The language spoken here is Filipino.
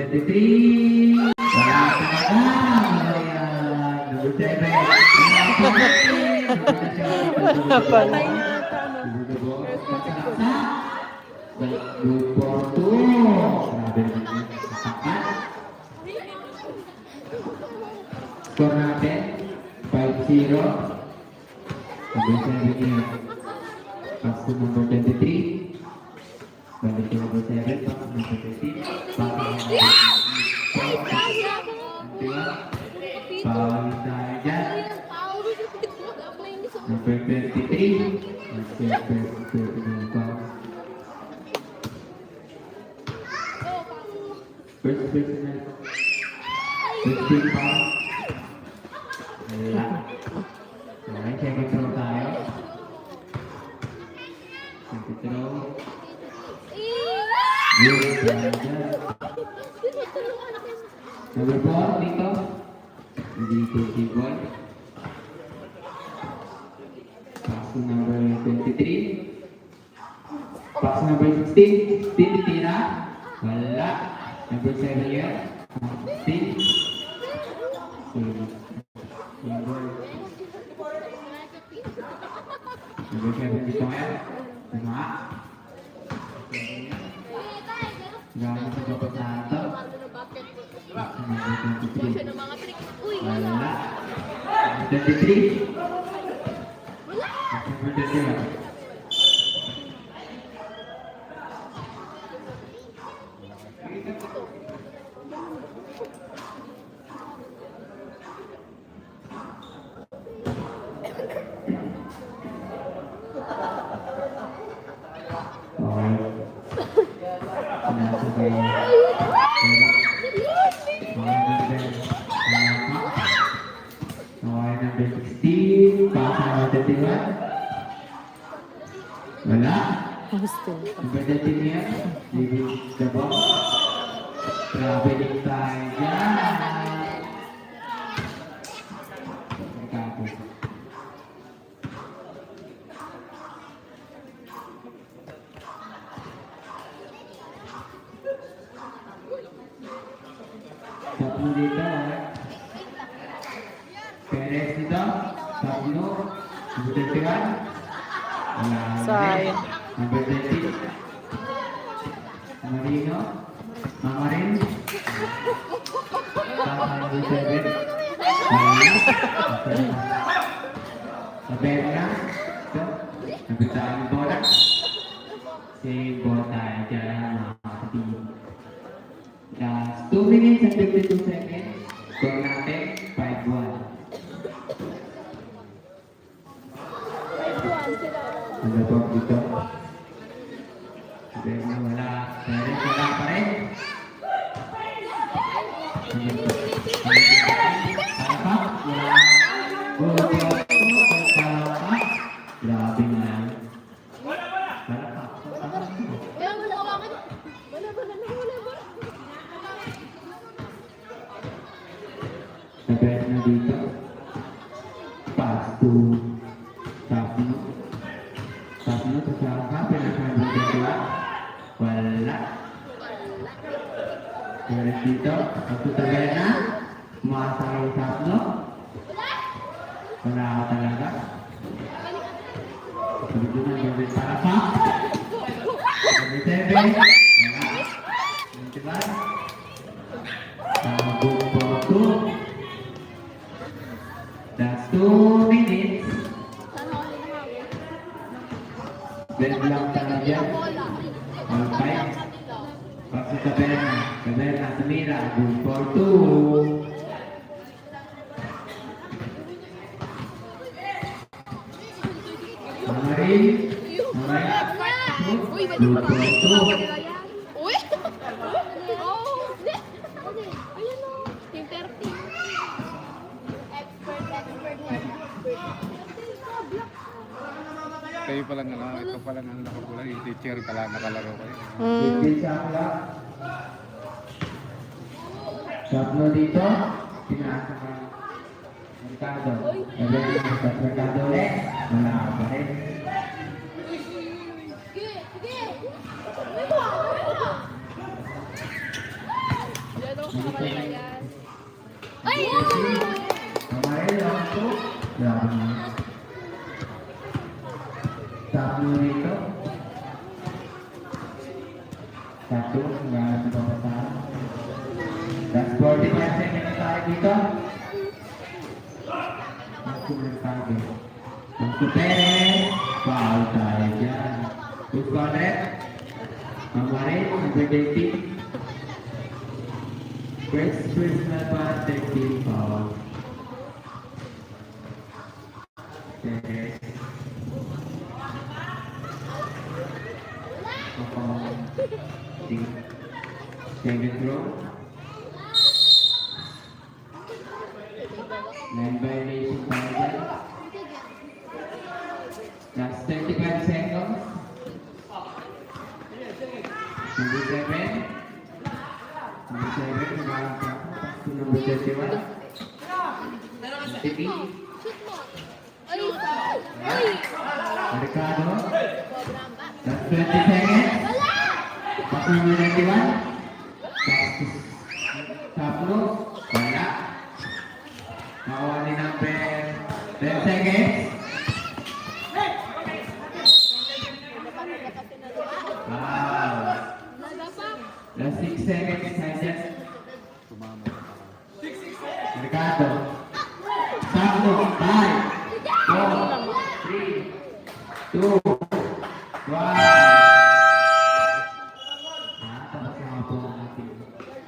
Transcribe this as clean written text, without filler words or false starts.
23. Wala talaga. Number 7. Patay na ata, no? Good for 2. Grabe naman yun. Sapat. Score natin. 5-0. Number 7 yan. Pass to number 23. Balik to number 7. Pass to number 15. Pass to number 15. Foul tayo dyan. Number 23. Let's get first to the foul. First personal. First big foul. Wala. Okay, second throw tayo. Second throw. Good, dyan. Number 4, dito. Dito si Boy. Pass to number 23. Pass to number 16. 16 titira. Wala. Number 7 yan. 16. Number 7 dito ngayon. Tama. Gamit sa dapat na ito. Number 23. Wala. 23. Number 21. Wala. Number 13 yan. Leaving the ball. Grabe din tayo dyan. Merkado. Tatlo dito. Perez dito. Tatlo. Number 31. Sayang. Number 20. Marino. Mamarin. Number 7. Saberna. Number 7 bola. Save ball tayo dyan. Last 2 minutes and 52 seconds. Score natin 5-1. Ano po dito? Saberna wala. Perez wala pa rin. Grabe nga yan. Saberna dito. Pass to Tapno. Tapno to sa pinakabang dito. Wala. Perez dito. Pagto Saberna. Umasa kayo Tapno. Wala ka talaga. Sabi ko na gawin para pa. Sabi 7. Wala. 21. Good for 2. That's 2 minutes. Best lang talaga. All five. Pag sa Saberna. Saberna, Samira. Good for 2. Mamarin. Mamarin. Good for 2. Kayo pala nga, ito pala nga nakapula, yung teacher pala nakalaro kayo. Sapno dito, pinasa ka Merkado. Merkado ulit, wala pa rin. Kemarin waktu berapa? Satu itu satu nggak ada besar. Dan 45 second tayo dito. Masuk lagi. Masuk Perez. Foul tayo dyan. Who's got it? Kemarin number 18. First personal pass, 13 foul. Perez. Second throw. Line violation tayo dyan. Last 35 seconds. Number 7. Number 7, nag-aangka. Pass to number 31. TV. Mercado. Last 20 seconds. Pass to number 91. Pass to Sablo. Wala. Nakuha ni number 10 seconds. Wow. Last 6 seconds, Sanchez. Tumama. Mercado. Sablo.